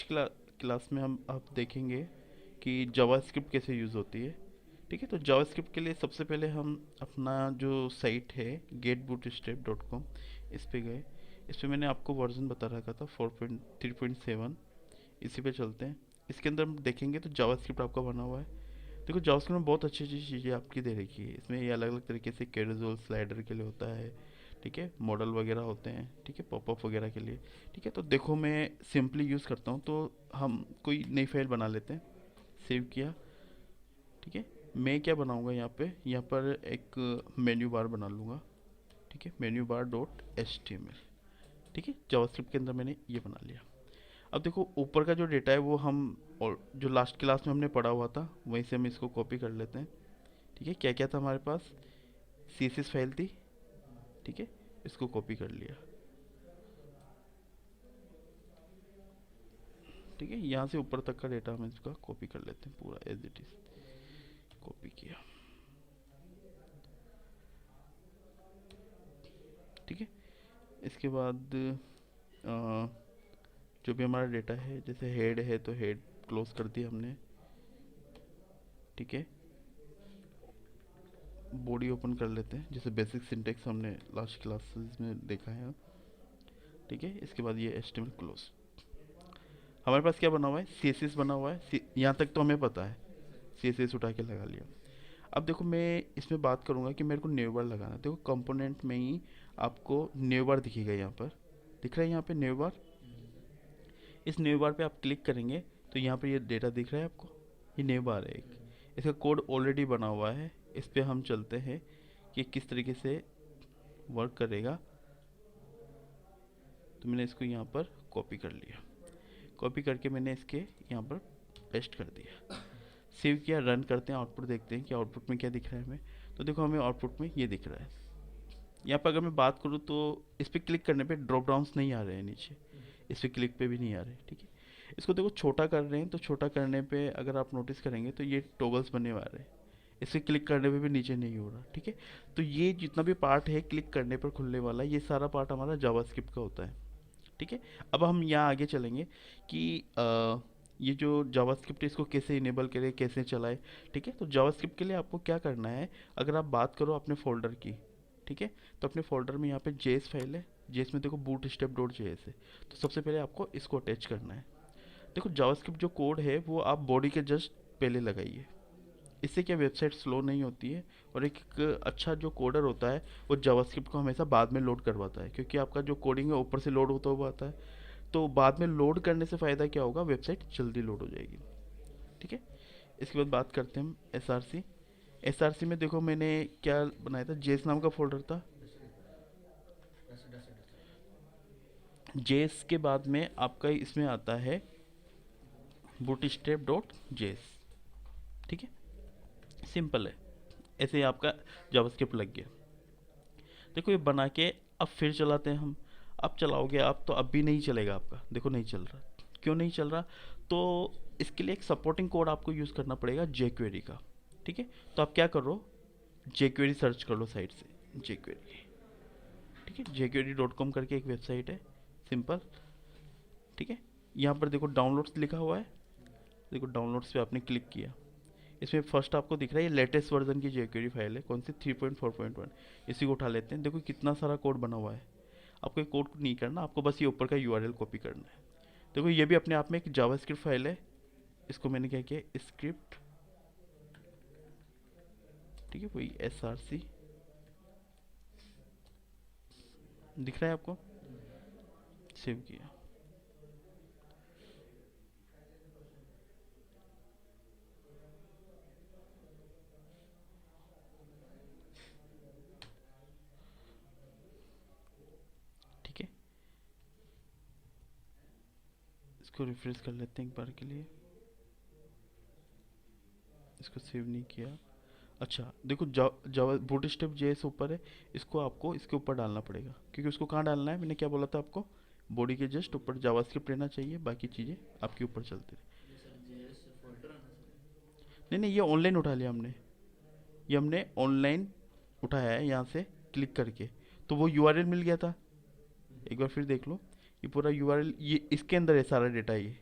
Class में हम अब देखेंगे कि जावास्क्रिप्ट कैसे यूज़ होती है। ठीक है, तो जावास्क्रिप्ट के लिए सबसे पहले हम अपना जो साइट है getbootstrap.com, इस पे गए। इस पे मैंने आपको वर्जन बता रखा था 4.3.7, इसी पे चलते हैं। इसके अंदर हम देखेंगे तो जावास्क्रिप्ट आपका बना हुआ है। देखो जावास्क्रिप्ट में बहुत अच्छी अच्छी चीज़ें आपकी दे रखी है। इसमें ये अलग अलग तरीके से कैरोसेल स्लाइडर के लिए होता है, ठीक है, मॉडल वगैरह होते हैं, ठीक है, पॉपअप वगैरह के लिए। ठीक है, तो देखो मैं सिंपली यूज़ करता हूँ, तो हम कोई नई फाइल बना लेते हैं। सेव किया, ठीक है। मैं क्या बनाऊँगा यहाँ पर एक मेन्यू बार बना लूँगा, ठीक है, menu bar dot H T M L. ठीक है, जावास्क्रिप्ट के अंदर मैंने ये बना लिया। अब देखो ऊपर का जो डेटा है वो हम, और जो लास्ट क्लास में हमने पढ़ा हुआ था वहीं से हम इसको कॉपी कर लेते हैं। ठीक है, क्या क्या था हमारे पास, सी एस एस फाइल थी, ठीक है, इसको कॉपी कर लिया। ठीक है, यहाँ से ऊपर तक का डेटा हम इसका कॉपी कर लेते हैं, पूरा एज इट इज़ कॉपी किया। ठीक है, इसके बाद जो भी हमारा डेटा है, जैसे हेड है तो हेड क्लोज कर दिया हमने। ठीक है, बॉडी ओपन कर लेते हैं, जैसे बेसिक सिंटेक्स हमने लास्ट क्लासेस में देखा है। ठीक है, इसके बाद ये H T M L close. हमारे पास क्या बना हुआ है, सी एस एस बना हुआ है, यहाँ तक तो हमें पता है, सी एस एस उठा के लगा लिया। अब देखो मैं इसमें बात करूँगा कि मेरे को न्यू बार लगाना है। देखो कंपोनेंट में ही आपको न्यू बार दिखेगा, यहाँ पर दिख रहा है, यहाँ पे न्यू बार। इस न्यू बार पे आप क्लिक करेंगे तो यहाँ पे ये डेटा दिख रहा है आपको, ये न्यू बार है एक, इसका कोड ऑलरेडी बना हुआ है। इस पे हम चलते हैं कि किस तरीके से वर्क करेगा। तो मैंने इसको यहाँ पर कॉपी कर लिया, कॉपी करके मैंने इसके यहाँ पर पेस्ट कर दिया। सेव किया, रन करते हैं, आउटपुट देखते हैं कि आउटपुट में क्या दिख रहा है हमें। तो देखो हमें आउटपुट में ये दिख रहा है। यहाँ पर अगर मैं बात करूँ तो इस पर क्लिक करने पे ड्रॉप डाउन्स नहीं आ रहे हैं नीचे, इस पर क्लिक पे भी नहीं आ रहे। ठीक है, इसको देखो छोटा कर रहे हैं, तो छोटा करने पे अगर आप नोटिस करेंगे तो ये टॉगल्स बनने वाले हैं, इसे क्लिक करने पे भी नीचे नहीं हो रहा। ठीक है, तो ये जितना भी पार्ट है क्लिक करने पर खुलने वाला, ये सारा पार्ट हमारा जावास्क्रिप्ट का होता है। ठीक है, अब हम यहाँ आगे चलेंगे कि ये जो जावास्क्रिप्ट है इसको कैसे इनेबल करें, कैसे चलाए। ठीक है, तो जावास्क्रिप्ट के लिए आपको क्या करना है, अगर आप बात करो अपने फोल्डर की, ठीक है, तो अपने फोल्डर में यहाँ पे जेएस फाइल है, जेएस में देखो बूट स्टेप डॉट जेएस है। तो सबसे पहले आपको इसको अटैच करना है। देखो जावास्क्रिप्ट जो कोड है वो आप बॉडी के जस्ट पहले लगाइए, इससे क्या वेबसाइट स्लो नहीं होती है। और एक अच्छा जो कोडर होता है वो जावास्क्रिप्ट को हमेशा बाद में लोड करवाता है, क्योंकि आपका जो कोडिंग है ऊपर से लोड होता हुआ आता है, तो बाद में लोड करने से फ़ायदा क्या होगा, वेबसाइट जल्दी लोड हो जाएगी। ठीक है, इसके बाद बात करते हैं हम S R C. S R C में देखो मैंने क्या बनाया था, जेस नाम का फोल्डर था। जेस के बाद में आपका इसमें आता है बूटस्ट्रैप डॉट जेस। ठीक है, सिंपल है, ऐसे ही आपका जावास्क्रिप्ट लग गया। देखो ये बना के अब फिर चलाते हैं हम। अब चलाओगे आप तो अब भी नहीं चलेगा आपका, देखो नहीं चल रहा। क्यों नहीं चल रहा, तो इसके लिए एक सपोर्टिंग कोड आपको यूज़ करना पड़ेगा जेक्वेरी का। ठीक है, तो आप क्या करो, जेक्वेरी सर्च कर लो साइट से, जेक्वेरी। ठीक है, जेक्वेरी डॉट कॉम करके एक वेबसाइट है, सिंपल। ठीक है, यहाँ पर देखो डाउनलोड्स लिखा हुआ है, देखो डाउनलोड्स पे आपने क्लिक किया। इसमें फर्स्ट आपको दिख रहा है ये लेटेस्ट वर्जन की जेक्वेरी फाइल है, कौन सी 3.4.1। इसी को उठा लेते हैं, देखो कितना सारा कोड बना हुआ है। आपको ये कोड नहीं करना, आपको बस ये ऊपर का यूआरएल कॉपी करना है। देखो ये भी अपने आप में एक जावास्क्रिप्ट फाइल है, इसको मैंने क्या किया, स्क्रिप्ट, ठीक है, वही एस आर सी दिख रहा है आपको, सेव किया। ठीक है, इसको रिफ्रेश कर लेते हैं एक बार के लिए, इसको सेव नहीं किया। अच्छा देखो जावा बूट स्टेप जेएस ऊपर है, इसको आपको इसके ऊपर डालना पड़ेगा, क्योंकि उसको कहाँ डालना है, मैंने क्या बोला था आपको, बॉडी के जस्ट ऊपर जावास्क्रिप्ट रहना चाहिए, बाकी चीज़ें आपके ऊपर चलती रहे। नहीं नहीं, ये ऑनलाइन उठा लिया हमने, ये हमने ऑनलाइन उठाया है यहाँ से क्लिक करके, तो वो यूआरएल मिल गया था। एक बार फिर देख लो, ये पूरा यूआरएल ये इसके अंदर है सारा डेटा ये।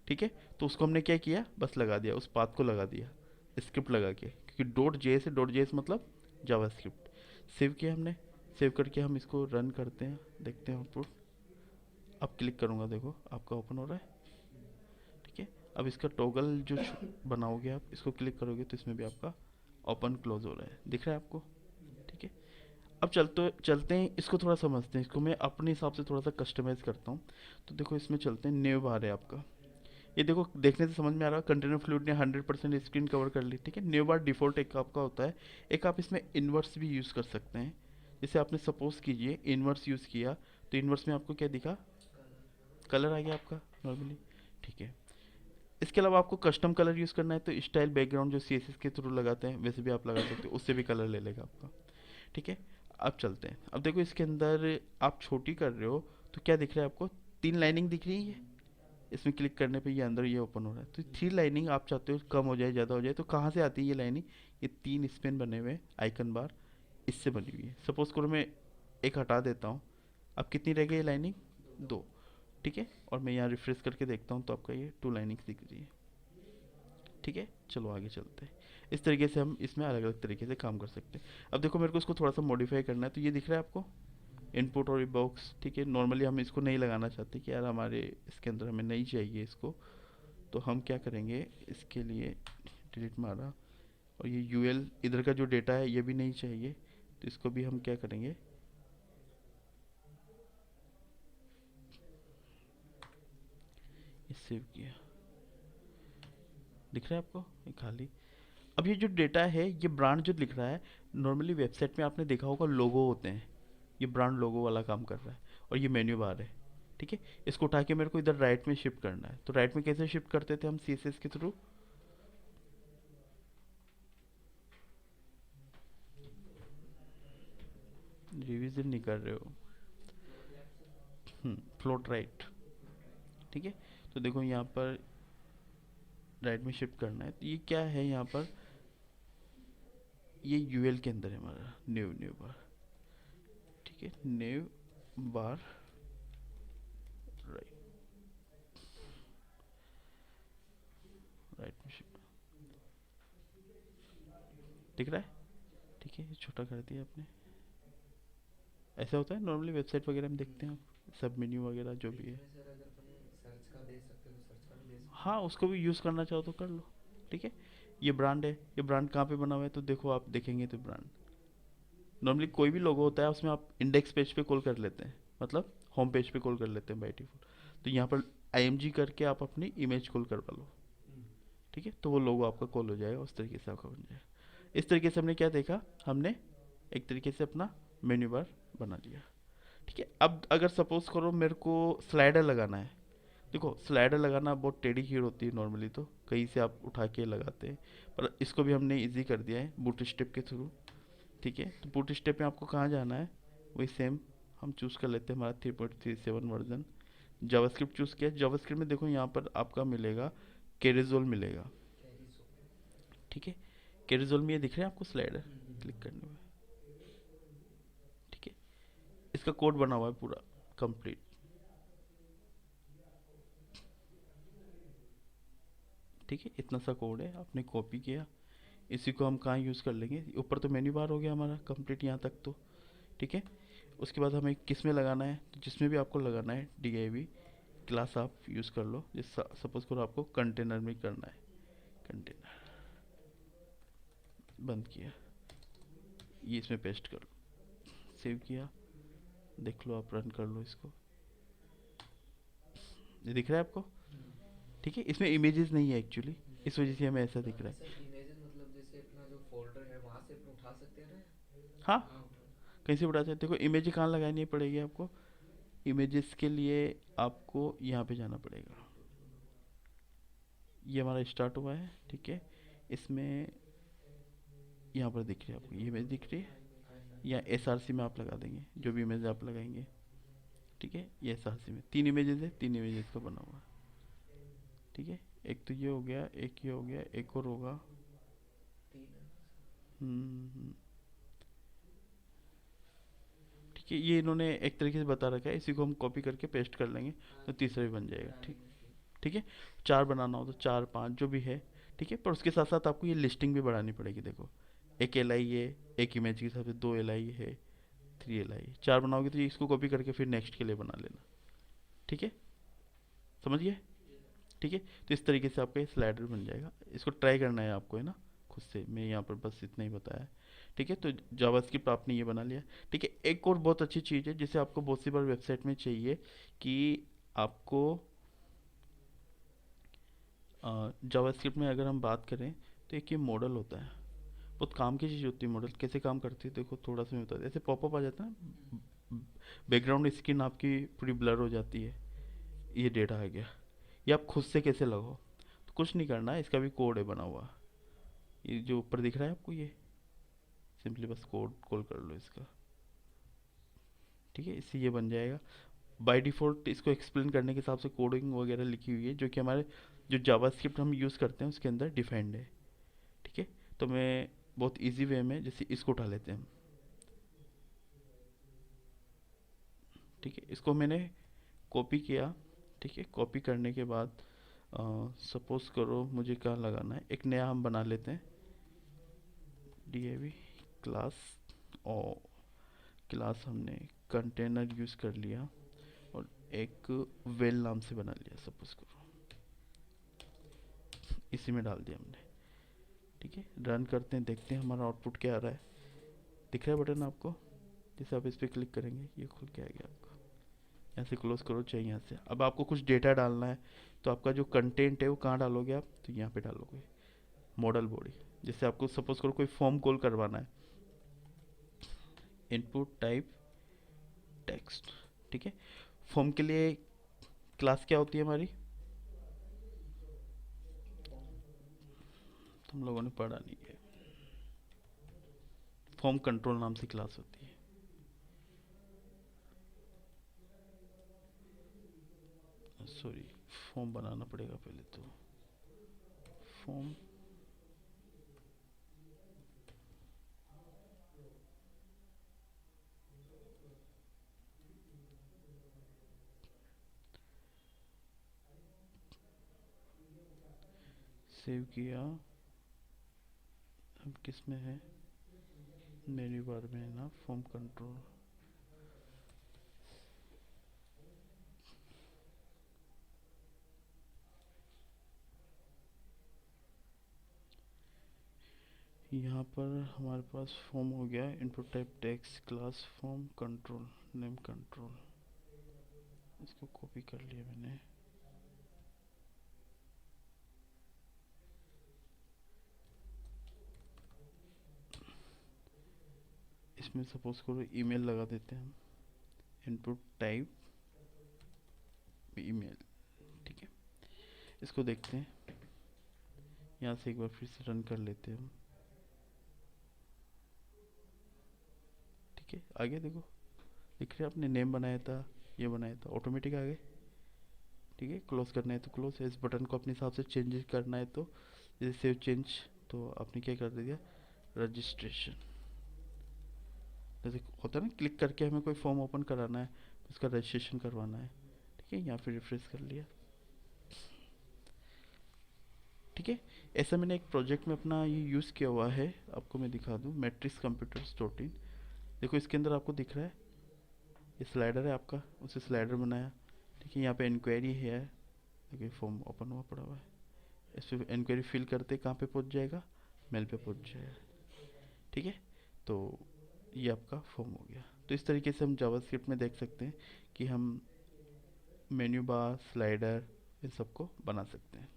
ठीक है। तो उसको हमने क्या किया, बस लगा दिया, उस पाथ को लगा दिया स्क्रिप्ट लगा के, क्योंकि डॉट जे से, डॉट जे मतलब जावा स्क्रिप्ट। सेव किया हमने, सेव करके हम इसको रन करते हैं, देखते हैं आउटपुट। अब क्लिक करूँगा, देखो आपका ओपन हो रहा है। ठीक है। अब इसका टॉगल जो बनाओगे आप, इसको क्लिक करोगे तो इसमें भी आपका ओपन क्लोज हो रहा है, दिख रहा है आपको। ठीक है। अब चलते चलते हैं, इसको थोड़ा समझते हैं, इसको मैं अपने हिसाब से थोड़ा सा कस्टमाइज़ करता हूँ। तो देखो इसमें चलते हैं, न्यू बार है आपका, ये देखो देखने से समझ में आ रहा है, कंटेनर फ्लूइड ने 100% स्क्रीन कवर कर ली। ठीक है। न्यू बार डिफ़ॉल्ट एक आपका होता है। एक आप इसमें इन्वर्स भी यूज़ कर सकते हैं। जैसे आपने सपोज कीजिए इन्वर्स यूज़ किया, तो इन्वर्स में आपको क्या दिखा, कलर आ गया आपका नॉर्मली। ठीक है। इसके अलावा आपको कस्टम कलर यूज़ करना है तो स्टाइल बैकग्राउंड जो सीएसएस के थ्रू लगाते हैं वैसे भी आप लगा सकते हो, उससे भी कलर ले लेगा आपका। ठीक है। अब चलते हैं, अब देखो इसके अंदर आप छोटी कर रहे हो तो क्या दिख रहा है आपको, 3 लाइनिंग दिख रही है। इसमें क्लिक करने पे ये अंदर ये ओपन हो रहा है, तो 3 लाइनिंग आप चाहते हो कम हो जाए ज़्यादा हो जाए, तो कहाँ से आती है ये लाइनिंग, ये 3 स्पेन बने हुए आइकन बार, इससे बनी हुई है। सपोज करो मैं एक हटा देता हूँ, अब कितनी रह गई ये लाइनिंग, 2। ठीक है। और मैं यहाँ रिफ्रेश करके देखता हूँ तो आपका ये 2 लाइनिंग्स दिख रही है। ठीक है। चलो आगे चलते हैं। इस तरीके से हम इसमें अलग अलग तरीके से काम कर सकते हैं। अब देखो मेरे को इसको थोड़ा सा मॉडिफाई करना है, तो ये दिख रहा है आपको इनपुट और बॉक्स। ठीक है। नॉर्मली हम इसको नहीं लगाना चाहते कि यार हमारे इसके अंदर हमें नहीं चाहिए इसको, तो हम क्या करेंगे, इसके लिए डिलीट मारा, और ये यूएल इधर का जो डेटा है ये भी नहीं चाहिए, तो इसको भी हम क्या करेंगे, ये सेव किया, दिख रहा है आपको ये खाली। अब ये जो डेटा है, ये ब्रांड जो लिख रहा है, नॉर्मली वेबसाइट में आपने देखा होगा लोगो होते हैं, ये ब्रांड लोगो वाला काम कर रहा है, और ये मेन्यू बार है। ठीक है। इसको उठा के मेरे को इधर राइट में शिफ्ट करना है, तो राइट में कैसे शिफ्ट करते थे हम सीएसएस के थ्रू, रिवीजन नहीं कर रहे हो, फ्लोट राइट। ठीक है। तो देखो यहाँ पर राइट में शिफ्ट करना है, तो ये क्या है यहाँ पर, ये यूएल के अंदर है हमारा न्यू न्यू बार। ठीक है। न्यू बार राइट, राइट में शिफ्ट, दिख रहा है। ठीक है। ये छोटा कर दिया आपने, ऐसा होता है नॉर्मली वेबसाइट वगैरह में देखते हैं आप, सब मेन्यू वगैरह जो भी बीच है। में सर अगर अपन सर्च का दे सकते हो तो सर्च का भी दे सकते हाँ, हैं। उसको भी यूज़ करना चाहो तो कर लो। ठीक है। ये ब्रांड है, ये ब्रांड कहाँ पे बना हुआ है, तो देखो आप देखेंगे तो ब्रांड, नॉर्मली कोई भी लोगो होता है उसमें आप इंडेक्स पेज पे कॉल कर लेते हैं, मतलब होम पेज पे कॉल कर लेते हैं बाई डिफॉल्ट। तो यहाँ पर IMG करके आप अपनी इमेज कॉल करवा लो। ठीक है। तो वो लोगो आपका कॉल हो जाएगा, उस तरीके से आपका बन जाएगा। इस तरीके से हमने क्या देखा, हमने एक तरीके से अपना मेन्यू बार बना लिया। ठीक है। अब अगर सपोज करो मेरे को स्लाइडर लगाना है, देखो स्लाइडर लगाना बहुत टेढ़ी खीर होती है नॉर्मली, तो कहीं से आप उठा के लगाते हैं, पर इसको भी हमने इजी कर दिया है बूट स्टेप के थ्रू। ठीक है। तो बूट स्टेप में आपको कहाँ जाना है, वही सेम हम चूज़ कर लेते हैं, हमारा 3.37 वर्जन जावास्क्रिप्ट चूज़ किया। जावास्क्रिप्ट में देखो यहाँ पर आपका मिलेगा केरेजोल मिलेगा। कैरी सो। ठीक है। केरेजोल में ये दिख रहा है आपको स्लाइडर, क्लिक करने में। ठीक है। इसका कोड बना हुआ है पूरा कंप्लीट। ठीक है। इतना सा कोड है, आपने कॉपी किया, इसी को हम कहाँ यूज़ कर लेंगे, ऊपर तो मेन्यू बार हो गया हमारा कंप्लीट यहाँ तक तो। ठीक है। उसके बाद हमें किस में लगाना है, तो जिसमें भी आपको लगाना है DIV क्लास आप यूज़ कर लो। जिस सपोज करो आपको कंटेनर में करना है, कंटेनर बंद किया, ये इसमें पेस्ट कर लो, सेव किया, देख लो आप, रन कर लो इसको, ये दिख रहा है आपको। ठीक है। इसमें इमेजेस नहीं है एक्चुअली, इस वजह से हमें ऐसा दिख रहा सर है। इमेजेस मतलब जैसे अपना जो फोल्डर है वहाँ से अपन उठा सकते हैं ना। हाँ, कहाँ उठा। कहीं से उठा सकते, देखो इमेज कहाँ लगानी पड़ेगी आपको, इमेजेस के लिए आपको यहाँ पे जाना पड़ेगा, ये हमारा स्टार्ट हुआ है। ठीक है। इसमें यहाँ पर दिख रही है आपको, ये इमेज दिख रही है, या SRC में आप लगा देंगे जो भी इमेज आप लगाएंगे। ठीक है। ये SRC में 3 इमेजेस है, 3 इमेजेस का बना हुआ है। ठीक है। एक तो ये हो गया, एक ये हो गया, एक और होगा। तीन है ना सर। हम्म, ठीक है। ये इन्होंने एक तरीके से बता रखा है, इसी को हम कॉपी करके पेस्ट कर लेंगे, हाँ तो तीन तीसरा भी बन तीन जाएगा। ठीक। डालेंगे तीन। ठीक है। चार बनाना हो तो चार पाँच जो भी है, ठीक है। पर उसके साथ साथ आपको ये लिस्टिंग भी बढ़ानी पड़ेगी। देखो, एक एल आई है, एक इमेज के हिसाब से दो एल आई है, थ्री एल आई, चार बनाओगे तो ये इसको कॉपी करके फिर नेक्स्ट के लिए बना लेना। ठीक है, समझ गए? ठीक है। तो इस तरीके से आपका ये स्लाइडर बन जाएगा। इसको ट्राई करना है आपको, है ना, खुद से। मैं यहाँ पर बस इतना ही बताया है। ठीक है, तो जावास्क्रिप्ट आपने ये बना लिया। ठीक है, एक और बहुत अच्छी चीज़ है जिसे आपको बहुत सी बार वेबसाइट में चाहिए कि आपको जावास्क्रिप्ट में अगर हम बात करें तो एक ये मॉडल होता है। बहुत काम की चीज़ होती है मॉडल। कैसे काम करती है देखो, थोड़ा सा मैं बता दें। ऐसे पॉपअप आ जाता है ना, बैकग्राउंड स्क्रीन आपकी पूरी ब्लर हो जाती है, ये डेटा आ गया। ये आप खुद से कैसे लगाओ? तो कुछ नहीं करना है, इसका भी कोड है बना हुआ। ये जो ऊपर दिख रहा है आपको, ये सिंपली बस कोड कॉल कर लो इसका। ठीक है, इससे ये बन जाएगा। बाय डिफ़ॉल्ट इसको एक्सप्लेन करने के हिसाब से कोडिंग वगैरह लिखी हुई है, जो कि हमारे जो जावास्क्रिप्ट हम यूज़ करते हैं उसके अंदर डिफाइंड है। ठीक है, तो मैं बहुत इजी वे में जैसे इसको उठा लेते हैं हम। ठीक है, इसको मैंने कॉपी किया। ठीक है, कॉपी करने के बाद सपोज करो मुझे क्या लगाना है, एक नया हम बना लेते हैं, DAV क्लास। और क्लास हमने कंटेनर यूज़ कर लिया और एक वेल नाम से बना लिया, सपोज करो इसी में डाल दिया हमने। ठीक है, रन करते हैं, देखते हैं हमारा आउटपुट क्या आ रहा है। दिख रहा है बटन आपको? जैसे आप इस पर क्लिक करेंगे ये खुल के आ गया आपको। यहाँ से क्लोज करो चाहे यहाँ से। अब आपको कुछ डेटा डालना है, तो आपका जो कंटेंट है वो कहाँ डालोगे आप? तो यहाँ पे डालोगे, मॉडल बॉडी। जैसे आपको सपोज करो कोई फॉर्म कॉल करवाना है, इनपुट टाइप टेक्स्ट। ठीक है, फॉर्म के लिए क्लास क्या होती है हमारी? तुम लोगों ने पढ़ा नहीं है। फॉर्म कंट्रोल नाम से क्लास होती है। सॉरी, फॉर्म बनाना पड़ेगा पहले तो। फॉर्म, सेव किया। अब किस में है? मेन्यू बार में है ना, फॉर्म कंट्रोल। यहाँ पर हमारे पास फॉर्म हो गया, input type text class form control name control. इसको कॉपी कर लिया मैंने। इसमें सपोज करो ईमेल लगा देते हैं हम, इनपुट टाइप ईमेल। ठीक है, इसको देखते हैं। यहाँ से एक बार फिर से रन कर लेते हैं हम। ठीक है, आगे देखो, दिख रहा है आपने नेम बनाया था, ये बनाया था, ऑटोमेटिक आ गए। ठीक है, क्लोज करना है तो क्लोज। इस बटन को अपने हिसाब से चेंज करना है तो जैसे सेव चेंज, तो आपने क्या कर दिया, रजिस्ट्रेशन। जैसे होता है ना, क्लिक करके हमें कोई फॉर्म ओपन कराना है तो उसका रजिस्ट्रेशन करवाना है। ठीक है, यहाँ फिर रिफ्रेश कर लिया। ठीक है, ऐसा मैंने एक प्रोजेक्ट में अपना ये यूज़ किया हुआ है, आपको मैं दिखा दूँ, मैट्रिक्स कंप्यूटर्स डॉट इन। देखो इसके अंदर आपको दिख रहा है ये स्लाइडर है आपका, उसे स्लाइडर बनाया। ठीक है, यहाँ पे इंक्वायरी है, देखिए फॉर्म ओपन हुआ पड़ा हुआ है। इस पर इंक्वायरी फिल करते कहाँ पे पहुँच जाएगा? मेल पे पहुँच जाएगा। ठीक है, तो ये आपका फॉर्म हो गया। तो इस तरीके से हम जावास्क्रिप्ट में देख सकते हैं कि हम मेन्यू बार, स्लाइडर, इन सबको बना सकते हैं।